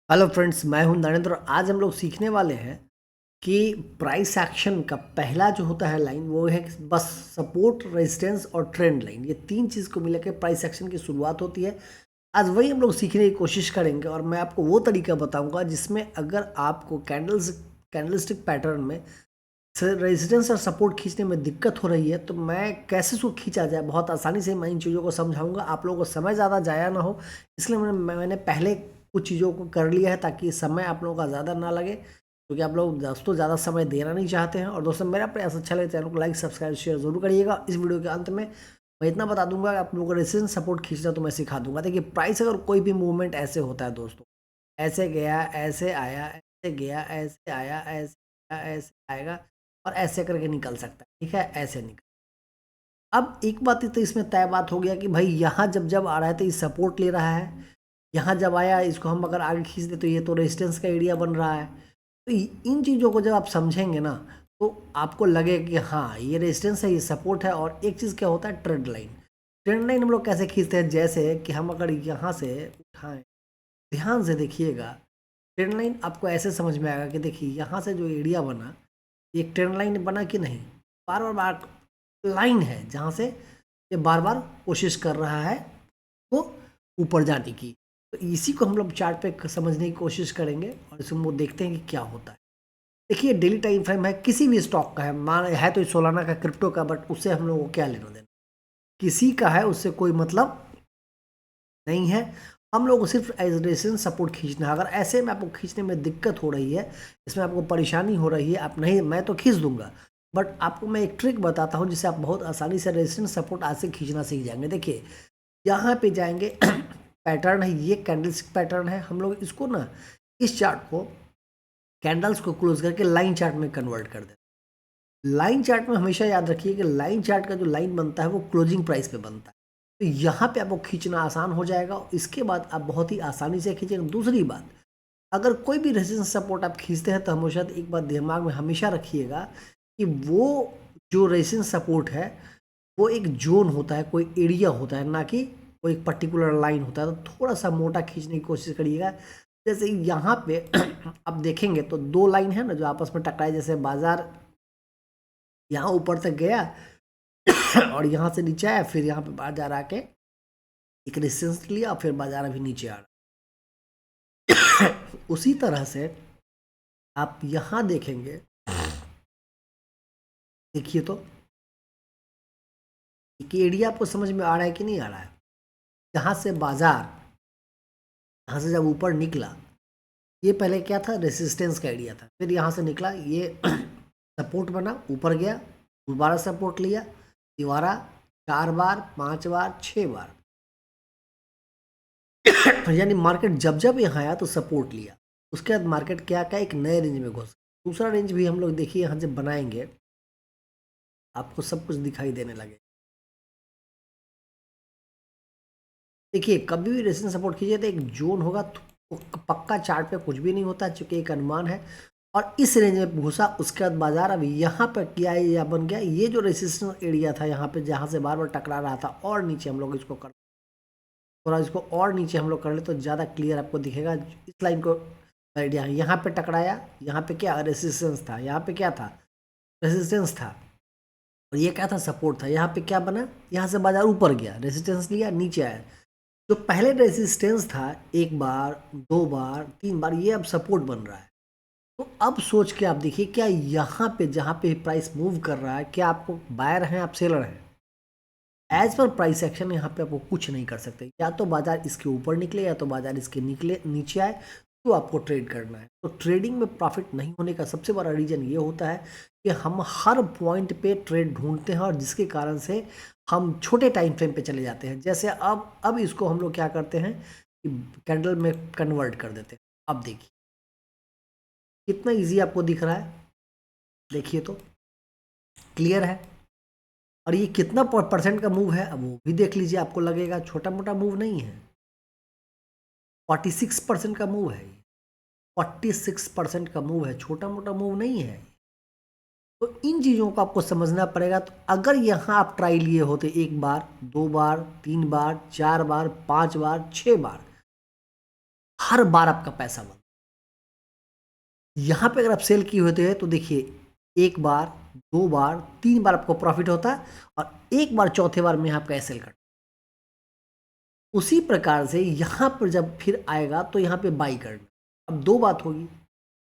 Hello friends, मैं हूं नरेंद्र और आज हम लोग सीखने वाले हैं कि प्राइस एक्शन का पहला जो होता है लाइन वो है कि बस सपोर्ट, रेजिस्टेंस और ट्रेंड लाइन। ये तीन चीज़ को मिला के प्राइस एक्शन की शुरुआत होती है। आज वही हम लोग सीखने की कोशिश करेंगे और मैं आपको वो तरीका बताऊंगा जिसमें अगर आपको कैंडलस्टिक पैटर्न में रेजिस्टेंस और सपोर्ट खींचने में दिक्कत हो रही है तो मैं कैसे उसको खींचा जाए, बहुत आसानी से मैं इन चीज़ों को समझाऊंगा। आप लोगों को समय ज़्यादा जाया ना हो, इसलिए मैंने पहले कुछ चीज़ों को कर लिया है ताकि समय आप लोगों का ज़्यादा ना लगे, क्योंकि आप लोग दोस्तों ज़्यादा समय देना नहीं चाहते हैं। और दोस्तों, मेरा प्रयास अच्छा लगे चैनल को लाइक, सब्सक्राइब, शेयर जरूर करिएगा। इस वीडियो के अंत में मैं इतना बता दूंगा कि आप लोगों को रेजिस्टेंस सपोर्ट खींचना तो मैं सिखा दूंगा। देखिए, प्राइस अगर कोई भी मूवमेंट ऐसे होता है दोस्तों, ऐसे गया, ऐसे आया, ऐसे गया, ऐसे आया, ऐसे आया, ऐसे आएगा और ऐसे करके निकल सकता है। ठीक है, ऐसे निकल। अब एक बात तो इसमें तय बात हो गया कि भाई यहाँ जब जब आ रहा है तो ये सपोर्ट ले रहा है, यहाँ जब आया इसको हम अगर आगे खींच दे तो ये तो रेजिस्टेंस का एरिया बन रहा है। तो इन चीज़ों को जब आप समझेंगे ना तो आपको लगे कि हाँ, ये रेजिस्टेंस है, ये सपोर्ट है। और एक चीज़ क्या होता है, ट्रेंड लाइन। ट्रेंड लाइन हम लोग कैसे खींचते हैं, जैसे कि हम अगर यहाँ से उठाएं, ध्यान से देखिएगा। ट्रेंड लाइन आपको ऐसे समझ में आएगा कि देखिए यहाँ से जो एरिया बना, ये ट्रेंड लाइन बना कि नहीं। बार बार बार लाइन है जहाँ से ये बार बार कोशिश कर रहा है वो ऊपर जाने की। तो इसी को हम लोग चार्ट पे समझने की कोशिश करेंगे और इसमें वो देखते हैं कि क्या होता है। देखिए, डेली टाइम फ्रेम है, किसी भी स्टॉक का है, मान है तो सोलाना का, क्रिप्टो का, बट उससे हम लोगों को क्या लेना देना, किसी का है उससे कोई मतलब नहीं है। हम लोग को सिर्फ रेजिस्टेंस सपोर्ट खींचना है। अगर ऐसे में आपको खींचने में दिक्कत हो रही है, इसमें आपको परेशानी हो रही है, आप नहीं, मैं तो खींच दूंगा, बट आपको मैं एक ट्रिक बताता हूँ जिससे आप बहुत आसानी से रेजिस्टेंस सपोर्ट आज से खींचना सीख जाएंगे। देखिए, यहाँ पे जाएंगे पैटर्न है, ये कैंडल्स पैटर्न है। हम लोग इसको ना, इस चार्ट को, कैंडल्स को क्लोज करके लाइन चार्ट में कन्वर्ट कर दें। लाइन चार्ट में हमेशा याद रखिए कि लाइन चार्ट का जो लाइन बनता है वो क्लोजिंग प्राइस पे बनता है। तो यहाँ पे आपको खींचना आसान हो जाएगा और इसके बाद आप बहुत ही आसानी से खींचेंगे। दूसरी बात, अगर कोई भी रेजिस्टेंस सपोर्ट आप खींचते हैं तो हमेशा एक बात दिमाग में हमेशा रखिएगा कि वो जो रेजिस्टेंस सपोर्ट है वो एक जोन होता है, कोई एरिया होता है, ना कि कोई एक पर्टिकुलर लाइन होता है। तो थोड़ा सा मोटा खींचने की कोशिश करिएगा। जैसे यहाँ पे आप देखेंगे तो दो लाइन है ना जो आपस में टकराए, जैसे बाजार यहाँ ऊपर तक गया और यहाँ से नीचे आया, फिर यहाँ पे बाजार आके एक रेजिस्टेंस लिया, फिर बाजार अभी नीचे आ रहा। उसी तरह से आप यहाँ देखेंगे, देखिए तो कि एरिया आपको समझ में आ रहा है कि नहीं आ रहा है। यहाँ से बाजार, यहाँ से जब ऊपर निकला, ये पहले क्या था, रेसिस्टेंस का एरिया था, फिर यहाँ से निकला, ये सपोर्ट बना, ऊपर गया, दोबारा सपोर्ट लिया, दोबारा 4 बार, 5 बार, 6 बार। यानी मार्केट जब जब यहाँ आया तो सपोर्ट लिया, उसके बाद मार्केट क्या क्या एक नए रेंज में घुस। दूसरा रेंज भी हम लोग देखिए यहाँ जब बनाएंगे आपको सब कुछ दिखाई देने लगे। देखिए, कभी भी रेजिस्टेंस सपोर्ट कीजिए तो एक जोन होगा, तो पक्का चार्ट पे कुछ भी नहीं होता, चूंकि एक अनुमान है। और इस रेंज में घुसा, उसके बाद बाजार अभी यहाँ पर किया है या बन गया, ये जो रेजिस्टेंस एरिया था यहाँ पे जहाँ से बार बार टकरा रहा था, और नीचे हम लोग इसको कर, थोड़ा इसको और नीचे हम लोग कर ले तो ज़्यादा क्लियर आपको दिखेगा। इस लाइन को एरिया यहाँ पे टकराया, यहाँ पे क्या रेजिस्टेंस था, यहाँ पे क्या था, रेजिस्टेंस था, और ये क्या था, सपोर्ट था। यहाँ पे क्या बना, यहाँ से बाजार ऊपर गया, रेजिस्टेंस लिया, नीचे आया। जो पहले रेजिस्टेंस था, 1 बार, 2 बार, 3 बार, ये अब सपोर्ट बन रहा है। तो अब सोच के आप देखिए, क्या यहाँ पे जहाँ पे प्राइस मूव कर रहा है, क्या आपको बायर हैं, आप सेलर हैं। एज पर प्राइस एक्शन यहाँ पे आपको कुछ नहीं कर सकते, या तो बाजार इसके ऊपर निकले या तो बाजार इसके निकले नीचे आए, तो आपको ट्रेड करना है। तो ट्रेडिंग में प्रॉफिट नहीं होने का सबसे बड़ा रीजन ये होता है कि हम हर पॉइंट पे ट्रेड ढूंढते हैं और जिसके कारण से हम छोटे टाइम फ्रेम पे चले जाते हैं। जैसे अब इसको हम लोग क्या करते हैं कि कैंडल में कन्वर्ट कर देते हैं। अब देखिए कितना इजी आपको दिख रहा है, देखिए तो क्लियर है। और ये कितना परसेंट का मूव है अब वो भी देख लीजिए, आपको लगेगा छोटा मोटा मूव नहीं है, 46% का मूव है। 46% का मूव है, छोटा मोटा मूव नहीं है। तो इन चीज़ों को आपको समझना पड़ेगा। तो अगर यहाँ आप ट्राई लिए होते 1 बार, 2 बार, 3 बार, 4 बार, 5 बार, 6 बार, हर बार आपका पैसा बनता है। यहाँ पे अगर आप सेल किए होते हैं तो देखिए, एक बार, दो बार, तीन बार आपको प्रॉफिट होता है और एक बार चौथे बार में आपका एसएल कट। उसी प्रकार से यहाँ पर जब फिर आएगा तो यहाँ पे बाई करना। अब दो बात होगी,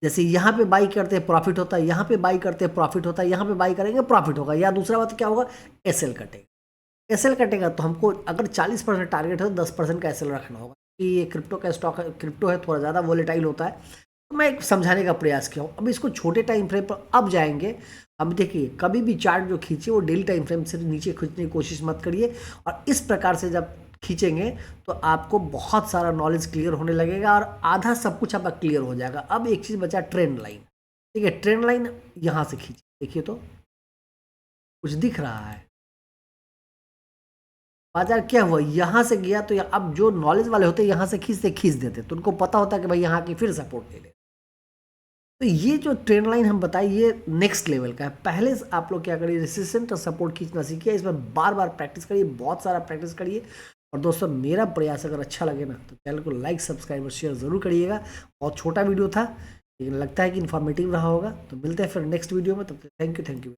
जैसे यहाँ पे बाई करते हैं प्रॉफिट होता है, यहाँ पे बाई करते हैं प्रॉफिट होता है, यहाँ पे बाई करेंगे प्रॉफिट होगा, या दूसरा बात क्या होगा, एसएल कटेगा। एसएल कटेगा तो हमको अगर 40% टारगेट है तो 10% का एसएल रखना होगा, कि ये क्रिप्टो का स्टॉक है, क्रिप्टो है, थोड़ा ज़्यादा वोलेटाइल होता है। तो मैं एक समझाने का प्रयास किया हूँ। अब इसको छोटे टाइम फ्रेम पर अब जाएंगे। अब देखिए, कभी भी चार्ट जो खींचे वो डेली टाइम फ्रेम से नीचे खींचने की कोशिश मत करिए, और इस प्रकार से जब खींचेंगे तो आपको बहुत सारा नॉलेज क्लियर होने लगेगा और आधा सब कुछ आपका क्लियर हो जाएगा। अब एक चीज़ बचा, ट्रेंड लाइन। ठीक है, ट्रेंड लाइन यहाँ से खींचिए, देखिए तो कुछ दिख रहा है। बाजार क्या हुआ, यहाँ से गया तो अब जो नॉलेज वाले होते हैं यहाँ से खींच देते, तो उनको पता होता है कि भाई यहाँ की फिर सपोर्ट ले ले। तो ये जो ट्रेंड लाइन हम बताए ये नेक्स्ट लेवल का है। पहले आप लोग क्या करिए, रेसिस्टेंट और सपोर्ट खींचना सीखिए, इसमें बार बार प्रैक्टिस करिए, बहुत सारा प्रैक्टिस करिए। और दोस्तों, मेरा प्रयास अगर अच्छा लगे ना तो चैनल को लाइक, सब्सक्राइब और शेयर ज़रूर करिएगा। बहुत छोटा वीडियो था लेकिन लगता है कि इन्फॉर्मेटिव रहा होगा। तो मिलते हैं फिर नेक्स्ट वीडियो में, तब तक थैंक यू।